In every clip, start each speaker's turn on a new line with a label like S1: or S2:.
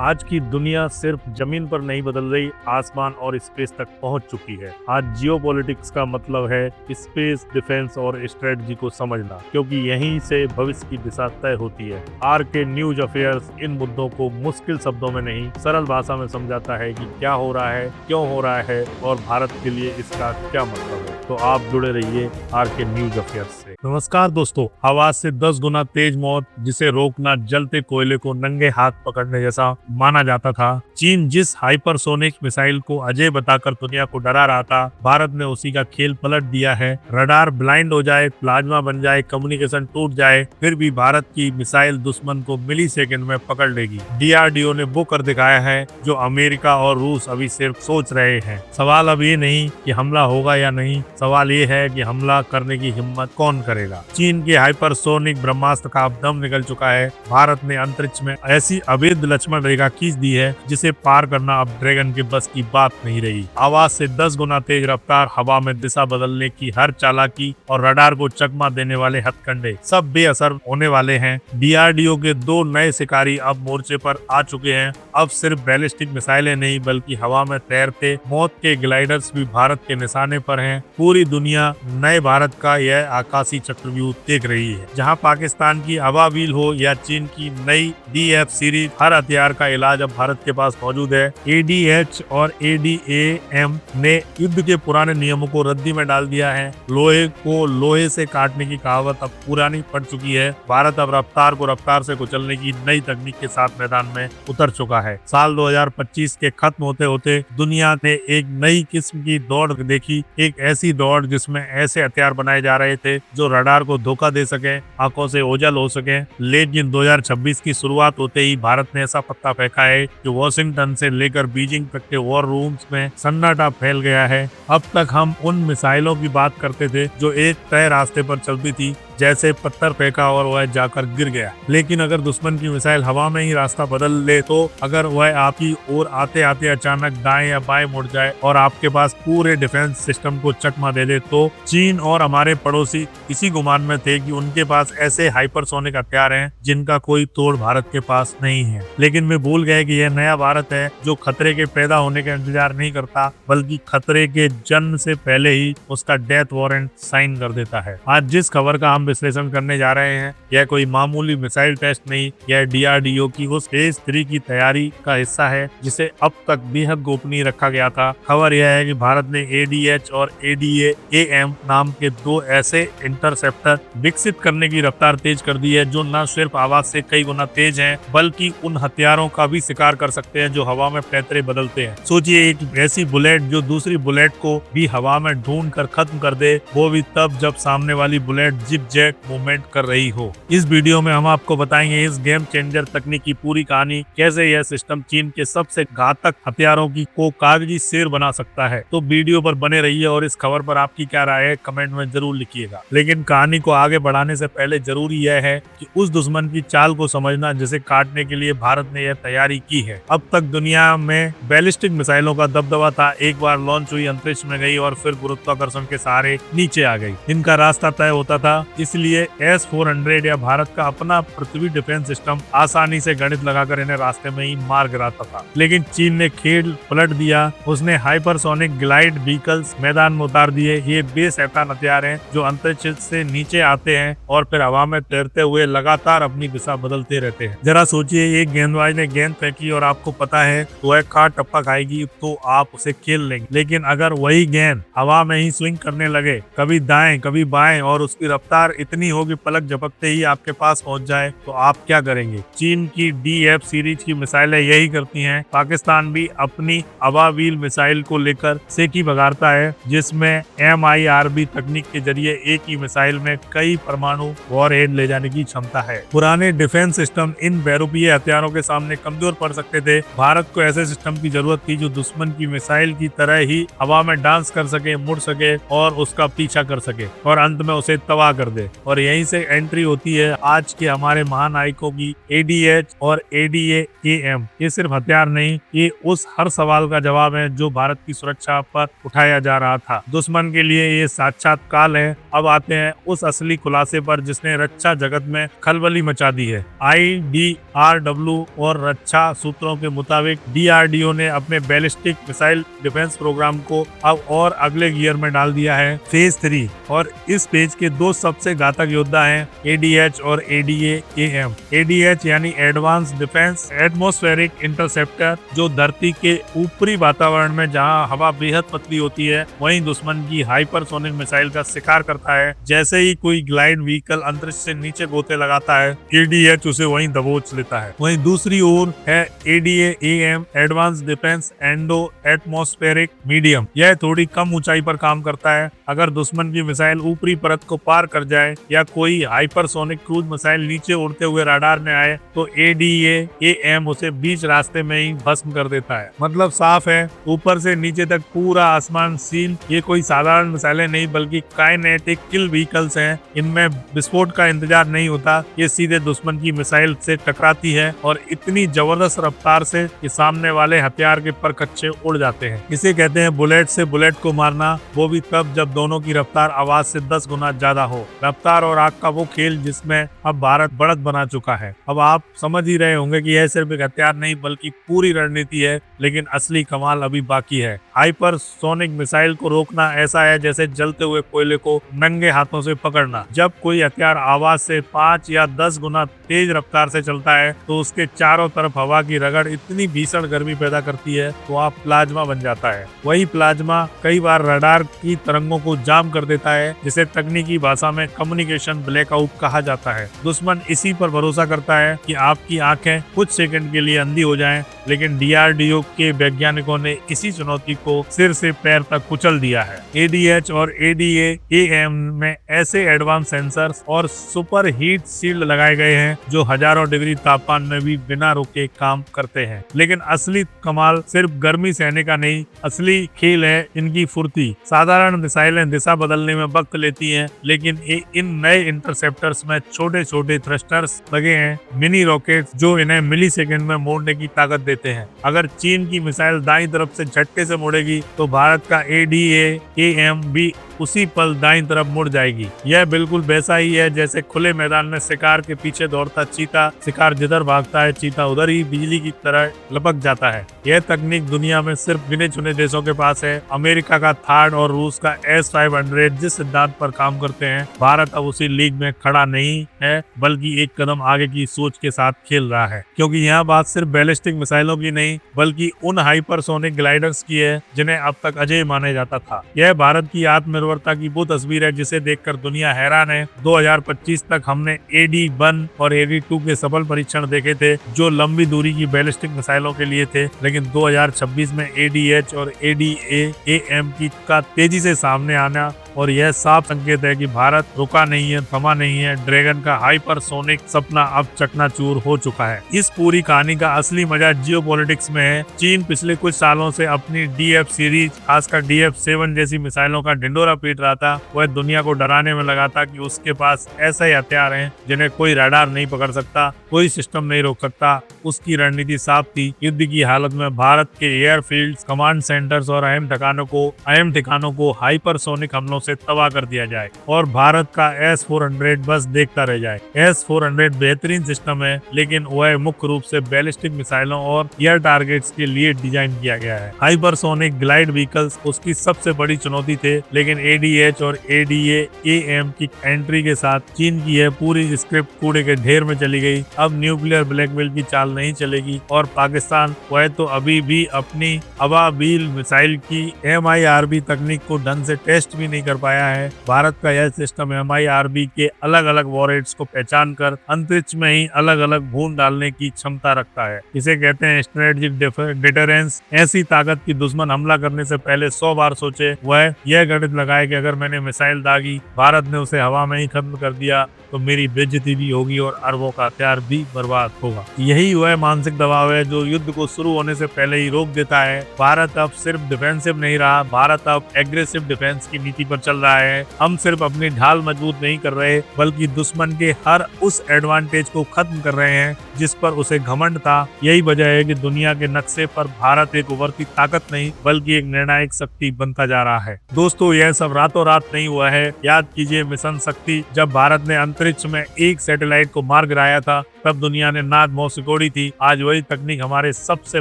S1: आज की दुनिया सिर्फ जमीन पर नहीं बदल रही, आसमान और स्पेस तक पहुंच चुकी है। आज जियोपॉलिटिक्स का मतलब है स्पेस, डिफेंस और स्ट्रेटजी को समझना, क्योंकि यहीं से भविष्य की दिशा तय होती है। आर के न्यूज अफेयर्स इन मुद्दों को मुश्किल शब्दों में नहीं, सरल भाषा में समझाता है कि क्या हो रहा है, क्यों हो रहा है और भारत के लिए इसका क्या मतलब है। तो आप जुड़े रहिए आर के न्यूज अफेयर्स से। नमस्कार दोस्तों, आवाज से 10 गुना तेज मौत, जिसे रोकना जलते कोयले को नंगे हाथ पकड़ने जैसा माना जाता था। चीन जिस हाइपरसोनिक मिसाइल को अजय बताकर दुनिया को डरा रहा था, भारत ने उसी का खेल पलट दिया है। रडार ब्लाइंड हो जाए, प्लाज्मा बन जाए, कम्युनिकेशन टूट जाए, फिर भी भारत की मिसाइल दुश्मन को मिली सेकेंड में पकड़ लेगी। डीआरडीओ ने वो कर दिखाया है जो अमेरिका और रूस अभी सिर्फ सोच रहे हैं। सवाल अब ये नहीं कि हमला होगा या नहीं, सवाल ये है कि हमला करने की हिम्मत कौन करेगा। चीन के हाइपरसोनिक ब्रह्मास्त्र का अब दम निकल चुका है। भारत ने अंतरिक्ष में ऐसी अवैध लक्ष्मण रेखा खींच दी है जिसे पार करना अब ड्रैगन के बस की बात नहीं रही। आवाज से 10 गुना तेज रफ्तार, हवा में दिशा बदलने की हर चालाकी और रडार को चकमा देने वाले हथकंडे सब बेअसर होने वाले हैं। डीआरडीओ के 2 नए शिकारी अब मोर्चे पर आ चुके हैं। अब सिर्फ बैलिस्टिक मिसाइलें नहीं, बल्कि हवा में तैरते मौत के ग्लाइडर्स भी भारत के निशाने पर हैं। पूरी दुनिया नए भारत का यह आकाशी चक्रव्यूह देख रही है। जहां पाकिस्तान की अबाविल हो या चीन की नई DF सीरीज, हर हथियार का इलाज अब भारत के पास मौजूद है। ADH और ADAM ने युद्ध के पुराने नियमों को रद्दी में डाल दिया है। लोहे को लोहे से काटने की कहावत अब पुरानी पड़ चुकी है। भारत अब रफ्तार को रफ्तार से कुचलने की नई तकनीक के साथ मैदान में उतर चुका है। साल 2025 के खत्म होते होते दुनिया ने एक नई किस्म की दौड़ देखी, एक ऐसी दौड़ जिसमें ऐसे हथियार बनाए जा रहे थे जो रडार को धोखा दे सके, आंखों से ओझल हो सके। लेकिन 2026 की शुरुआत होते ही भारत ने ऐसा पत्ता फेंका है कि वॉशिंगटन से लेकर बीजिंग तक के वॉर रूम्स में सन्नाटा फैल गया है। अब तक हम उन मिसाइलों की बात करते थे जो एक तय रास्ते पर चलती थी, जैसे पत्थर फेंका और वह जाकर गिर गया। लेकिन अगर दुश्मन की मिसाइल हवा में ही रास्ता बदल ले, तो अगर वह आपकी ओर आते आते अचानक दाएं या बाएं मुड़ जाए और आपके पास पूरे डिफेंस सिस्टम को चकमा दे दे, तो चीन और हमारे पड़ोसी इसी गुमान में थे कि उनके पास ऐसे हाइपरसोनिक हथियार हैं जिनका कोई तोड़ भारत के पास नहीं है। लेकिन वे भूल गए कि यह नया भारत है जो खतरे के पैदा होने का इंतजार नहीं करता, बल्कि खतरे के जन्म से पहले ही उसका डेथ वारंट साइन कर देता है। आज जिस खबर का हम विश्लेषण करने जा रहे हैं, यह कोई मामूली मिसाइल टेस्ट नहीं, यह डीआरडीओ की उस फेज 3 की तैयारी का हिस्सा है जिसे अब तक बेहद गोपनीय रखा गया था। खबर यह है कि भारत ने ADH और ADAM नाम के 2 ऐसे इंटरसेप्टर विकसित करने की रफ्तार तेज कर दी है जो न सिर्फ आवाज से कई गुना तेज हैं, बल्कि उन हथियारों का भी शिकार कर सकते हैं जो हवा में पैतरे बदलते हैं। सोचिए, एक ऐसी बुलेट जो दूसरी बुलेट को भी हवा में ढूंढ कर खत्म कर दे, वो भी तब जब सामने वाली बुलेट जिप जैक मूवमेंट कर रही हो। इस वीडियो में हम आपको बताएंगे इस गेम चेंजर तकनीक की पूरी कहानी, कैसे यह सिस्टम चीन के सबसे घातक हथियारों को कागजी शेर बना सकता है। तो वीडियो पर बने रहिए और इस खबर पर आपकी क्या राय है कमेंट में जरूर लिखिएगा। लेकिन कहानी को आगे बढ़ाने से पहले जरूरी यह है कि उस दुश्मन की चाल को समझना जिसे काटने के लिए भारत ने यह तैयारी की है। अब तक दुनिया में बैलिस्टिक मिसाइलों का दबदबा था, एक बार लॉन्च हुई, अंतरिक्ष में गई और फिर गुरुत्वाकर्षण के सहारे नीचे आ गई। इनका रास्ता तय होता था, इसलिए S-400 या भारत का अपना पृथ्वी डिफेंस सिस्टम आसानी से गणित लगाकर इन्हें रास्ते में ही मार गिराता था। लेकिन चीन ने खेल पलट दिया। उसने हाइपरसोनिक ग्लाइड व्हीकल्स मैदान में उतार दिए। ये बेशैतान हथियार हैं जो अंतरिक्ष से नीचे आते हैं और फिर हवा में तैरते हुए लगातार अपनी दिशा बदलते रहते हैं। जरा सोचिए, एक गेंदबाज ने गेंद फेंकी और आपको पता है वह काट टप्पा खाएगी, तो आप उसे खेल लेंगे। लेकिन अगर वही गेंद हवा में ही स्विंग करने लगे, कभी दाएं कभी बाएं, और उसकी रफ्तार इतनी होगी पलक झपकते ही आपके पास पहुंच जाए, तो आप क्या करेंगे। चीन की DF सीरीज की मिसाइलें यही करती हैं। पाकिस्तान भी अपनी अबाविल मिसाइल को लेकर सेकी बघारता है, जिसमें MIRV तकनीक के जरिए एक ही मिसाइल में कई परमाणु वॉरहेड ले जाने की क्षमता है। पुराने डिफेंस सिस्टम इन बहुरूपीय हथियारों के सामने कमजोर पड़ सकते थे। भारत को ऐसे सिस्टम की जरूरत थी जो दुश्मन की मिसाइल की तरह ही हवा में डांस कर सके, मुड़ सके और उसका पीछा कर सके और अंत में उसे तबाह कर दे। सीधे, और यहीं से एंट्री होती है आज के हमारे महानायकों की ADH और ADA-AM। ये सिर्फ हथियार नहीं, ये उस हर सवाल का जवाब है जो भारत की सुरक्षा पर उठाया जा रहा था। दुश्मन के लिए ये साक्षात काल है। अब आते हैं उस असली खुलासे पर जिसने रक्षा जगत में खलबली मचा दी है। IDRW और रक्षा सूत्रों के मुताबिक DRDO ने अपने बैलिस्टिक मिसाइल डिफेंस प्रोग्राम को अब और अगले गियर में डाल दिया है, फेज 3। और इस पेज के दो सबसे घातक योद्धा हैं ADH और ADA-AM। ADH यानी एडवांस डिफेंस एटमॉस्फेरिक इंटरसेप्टर, जो धरती के ऊपरी वातावरण में जहां हवा बेहद पतली होती है वहीं दुश्मन की हाइपरसोनिक मिसाइल का शिकार करता है। जैसे ही कोई ग्लाइड व्हीकल अंतरिक्ष से नीचे गोते लगाता है, ADH उसे वहीं दबोच लेता है। वहीं दूसरी ओर है ADA-AM, advance defence endo atmospheric medium. यह थोड़ी कम ऊंचाई पर काम करता है। अगर दुश्मन की मिसाइल ऊपरी परत को पार कर जाए या कोई हाइपरसोनिक क्रूज मिसाइल नीचे उड़ते हुए रडार में आए तो ADA-AM उसे बीच रास्ते में ही भस्म कर देता है। मतलब साफ है, ऊपर से नीचे तक पूरा आसमान सील। ये कोई साधारण मिसाइलें नहीं बल्कि काइनेटिक किल व्हीकल्स हैं। इनमें विस्फोट का इंतजार नहीं होता, ये सीधे दुश्मन की मिसाइल से टकराती है और इतनी जबरदस्त रफ्तार से कि सामने वाले हथियार के परखच्चे उड़ जाते हैं। इसे कहते हैं बुलेट से बुलेट को मारना, वो भी तब जब दोनों की रफ्तार आवाज से 10 गुना ज्यादा हो। रफ्तार और आग का वो खेल जिसमें अब भारत बढ़त बना चुका है। अब आप समझ ही रहे होंगे कि यह सिर्फ एक हथियार नहीं बल्कि पूरी रणनीति है, लेकिन असली कमाल अभी बाकी है। हाइपरसोनिक मिसाइल को रोकना ऐसा है जैसे जलते हुए कोयले को नंगे हाथों से पकड़ना। जब कोई हथियार आवाज से 5 या 10 गुना तेज रफ्तार से चलता है तो उसके चारों तरफ हवा की रगड़ इतनी भीषण गर्मी पैदा करती है तो आप प्लाज्मा बन जाता है। वही प्लाज्मा कई बार रडार की तरंगों को जाम कर देता है, जिसे तकनीकी भाषा में कम्युनिकेशन ब्लैकआउट कहा जाता है। दुश्मन इसी पर भरोसा करता है कि आपकी आंखें कुछ सेकंड के लिए अंधी हो जाएं, लेकिन DRDO के वैज्ञानिकों ने इसी चुनौती को सिर से पैर तक कुचल दिया है। ADH और ADA-AM में ऐसे एडवांस सेंसर्स और सुपर हीट शील्ड लगाए गए हैं जो हजारों डिग्री तापमान में भी बिना रुके काम करते हैं। लेकिन असली कमाल सिर्फ गर्मी सहने का नहीं, असली खेल है इनकी फुर्ती। साधारण मिसाइलें दिशा बदलने में वक्त लेती हैं, लेकिन इन नए इंटरसेप्टर्स में छोटे छोटे थ्रस्टर्स लगे हैं, मिनी रॉकेट्स जो इन्हें मिलीसेकंड में मोड़ने की ताकत देते हैं। अगर चीन की मिसाइल दाईं तरफ से झटके से मुड़ेगी तो भारत का ADA-AM भी उसी पल दाईं तरफ मुड़ जाएगी। यह बिल्कुल वैसा ही है जैसे खुले मैदान में शिकार के पीछे दौड़ता चीता। शिकार जिधर भागता है चीता उधर ही बिजली की तरह लपक जाता है। यह तकनीक दुनिया में सिर्फ गिने चुने देशों के पास है। अमेरिका का THAAD और रूस का S-500 जिस सिद्धांत पर काम करते हैं, भारत अब उसी लीग में खड़ा नहीं है बल्कि एक कदम आगे की सोच के साथ खेल रहा है। क्योंकि यहाँ बात सिर्फ बैलिस्टिक मिसाइलों की नहीं बल्कि उन हाइपरसोनिक ग्लाइडर्स की है जिन्हें अब तक अजय माना जाता था। यह भारत की आत्मनिर्भरता की वो तस्वीर है जिसे देखकर दुनिया हैरान है। 2025 तक हमने AD-1 और AD-2 के सफल परीक्षण देखे थे जो लंबी दूरी की बैलिस्टिक मिसाइलों के लिए थे, लेकिन 2026 में ADH और ADA-AM का तेजी से सामने आना और यह साफ संकेत है कि भारत रुका नहीं है, थमा नहीं है। ड्रैगन का हाइपरसोनिक सपना अब चकनाचूर हो चुका है। इस पूरी कहानी का असली मजा जियोपॉलिटिक्स में है। चीन पिछले कुछ सालों से अपनी DF सीरीज, खासकर DF-7 जैसी मिसाइलों का ढिंडोरा पीट रहा था। वह दुनिया को डराने में लगा था कि उसके पास ऐसे हथियार हैं जिन्हें कोई रडार नहीं पकड़ सकता, कोई सिस्टम नहीं रोक सकता। उसकी रणनीति साफ थी, युद्ध की हालत में भारत के एयरफील्ड, कमांड सेंटर्स और अहम ठिकानों को हाइपरसोनिक हमलों से तबाह कर दिया जाए और भारत का S-400 बस देखता रह जाए। S-400 बेहतरीन सिस्टम है, लेकिन वह मुख्य रूप से बैलिस्टिक मिसाइलों और एयर टारगेट्स के लिए डिजाइन किया गया है। हाइपरसोनिक ग्लाइड व्हीकल्स उसकी सबसे बड़ी चुनौती थे, लेकिन ADH और ADA-AM की एंट्री के साथ चीन की यह पूरी स्क्रिप्ट कूड़े के ढेर में चली गई। अब न्यूक्लियर ब्लैकमेल की चाल नहीं चलेगी और पाकिस्तान वह तो अभी भी अपनी अबाबील मिसाइल की MIRV तकनीक को ढंग से टेस्ट भी नहीं कर पाया है। भारत का यह सिस्टम MIRV के अलग अलग वॉरेट्स को पहचान कर अंतरिक्ष में ही अलग अलग भून डालने की क्षमता रखता है। इसे कहते हैं स्ट्रेटेजिक डिटरेंस। ऐसी ताकत की दुश्मन हमला करने से पहले 100 बार सोचे। वह यह गणित लगाए कि अगर मैंने मिसाइल दागी, भारत ने उसे हवा में ही खत्म कर दिया तो मेरी बेइज्जती भी होगी और अरबों का हथियार भी बर्बाद होगा। यही वह मानसिक दबाव है जो युद्ध को शुरू होने से पहले ही रोक देता है। भारत अब सिर्फ डिफेंसिव नहीं रहा, भारत अब एग्रेसिव डिफेंस की नीति पर चल रहा है। हम सिर्फ अपनी ढाल मजबूत नहीं कर रहे बल्कि दुश्मन के हर उस एडवांटेज को खत्म कर रहे हैं जिस पर उसे घमंड था। यही वजह है कि दुनिया के नक्शे पर भारत एक उभरती ताकत नहीं बल्कि एक निर्णायक शक्ति बनता जा रहा है। दोस्तों, यह सब रातों रात नहीं हुआ है। याद कीजिए मिशन शक्ति, जब भारत ने अंतरिक्ष में एक सैटेलाइट को मार गिराया था तब दुनिया ने नाद मोह सिकोड़ी थी। आज वही तकनीक हमारे सबसे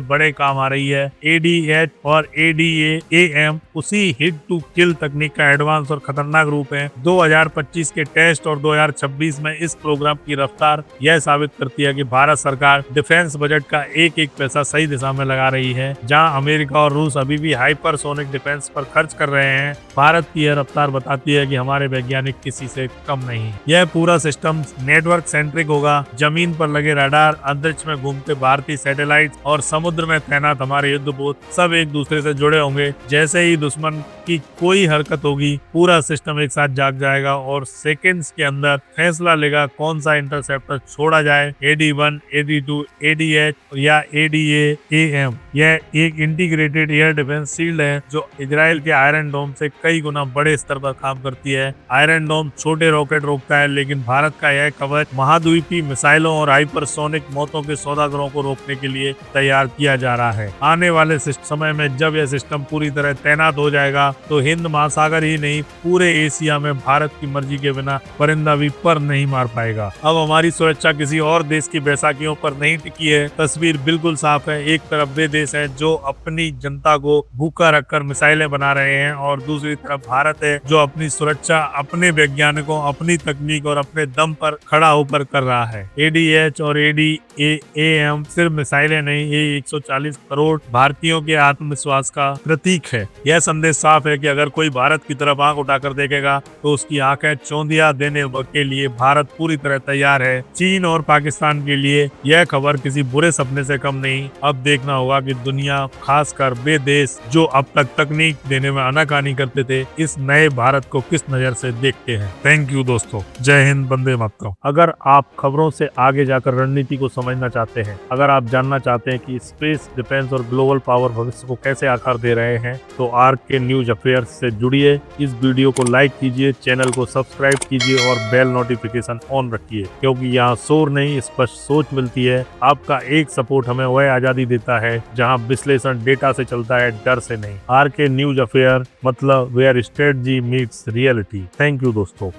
S1: बड़े काम आ रही है। ADH और ADA-AM उसी हिट टू किल तकनीक का एडवांस और खतरनाक रूप है। 2025 के टेस्ट और 2026 में इस प्रोग्राम की रफ्तार यह साबित करती है कि भारत सरकार डिफेंस बजट का एक एक पैसा सही दिशा में लगा रही है। जहां अमेरिका और रूस अभी भी हाइपरसोनिक डिफेंस पर खर्च कर रहे हैं, भारत की यह रफ्तार बताती है कि हमारे वैज्ञानिक किसी से कम नहीं। यह पूरा सिस्टम नेटवर्क सेंट्रिक होगा। जमीन पर लगे रडार, अंतरिक्ष में घूमते भारतीय सैटेलाइट और समुद्र में तैनात हमारे युद्धपोत सब एक दूसरे से जुड़े होंगे। जैसे ही दुश्मन की कोई हरकत होगी, पूरा सिस्टम एक साथ जाग जाएगा और सेकंड्स के अंदर फैसला लेगा कौन सा इंटरसेप्टर छोड़ा जाए, AD-1, AD-2, ADH या ADA-AM। यह एक इंटीग्रेटेड एयर डिफेंस शील्ड है जो इजराइल के आयरन डोम से कई गुना बड़े स्तर पर काम करती है। आयरन डोम छोटे रॉकेट रोकता है, लेकिन भारत का यह कवच महाद्वीपीय मिसाइलों और हाइपरसोनिक मौतों के सौदागरों को रोकने के लिए तैयार किया जा रहा है। आने वाले समय में जब यह सिस्टम पूरी तरह तैनात हो जाएगा तो हिंद महासागर ही नहीं, पूरे एशिया में भारत की मर्जी के बिना परिंदा भी पर नहीं मार पाएगा। अब हमारी सुरक्षा किसी और देश की बैसाखियों पर नहीं टिकी है। तस्वीर बिल्कुल साफ है। एक तरफ वे देश है जो अपनी जनता को भूखा रखकर मिसाइलें बना रहे हैं और दूसरी तरफ भारत है जो अपनी सुरक्षा अपने वैज्ञानिकों, अपनी तकनीक और अपने दम पर खड़ा होकर कर रहा है। ADH और ADA-AM सिर्फ मिसाइलें नहीं, ये 140 करोड़ भारतीयों के आत्मविश्वास का प्रतीक है। यह संदेश साफ है कि अगर कोई भारत की तरफ आंख उठाकर देखेगा तो उसकी आंखें चौंधिया देने के लिए भारत पूरी तरह तैयार है। चीन और पाकिस्तान के लिए यह खबर किसी बुरे सपने से कम नहीं। अब देखना होगा कि दुनिया, खासकर वे देश जो अब तक तकनीक देने में आनाकानी करते थे, इस नए भारत को किस नजर से देखते हैं। थैंक यू दोस्तों। जय हिंद, वंदे मातरम। अगर आप खबरों से आगे जाकर रणनीति को समझना चाहते हैं, अगर आप जानना चाहते हैं कि स्पेस, डिफेंस और ग्लोबल पावर भविष्य को कैसे आकार दे रहे हैं, तो RK न्यूज अफेयर्स से जुड़िए। इस वीडियो को लाइक कीजिए, चैनल को सब्सक्राइब कीजिए और बेल नोटिफिकेशन ऑन रखिए, क्योंकि यहाँ शोर नहीं, स्पष्ट सोच मिलती है। आपका एक सपोर्ट हमें वह आजादी देता है जहाँ विश्लेषण डेटा से चलता है, डर से नहीं। RK न्यूज अफेयर मतलब where strategy meets reality. Thank you दोस्तों।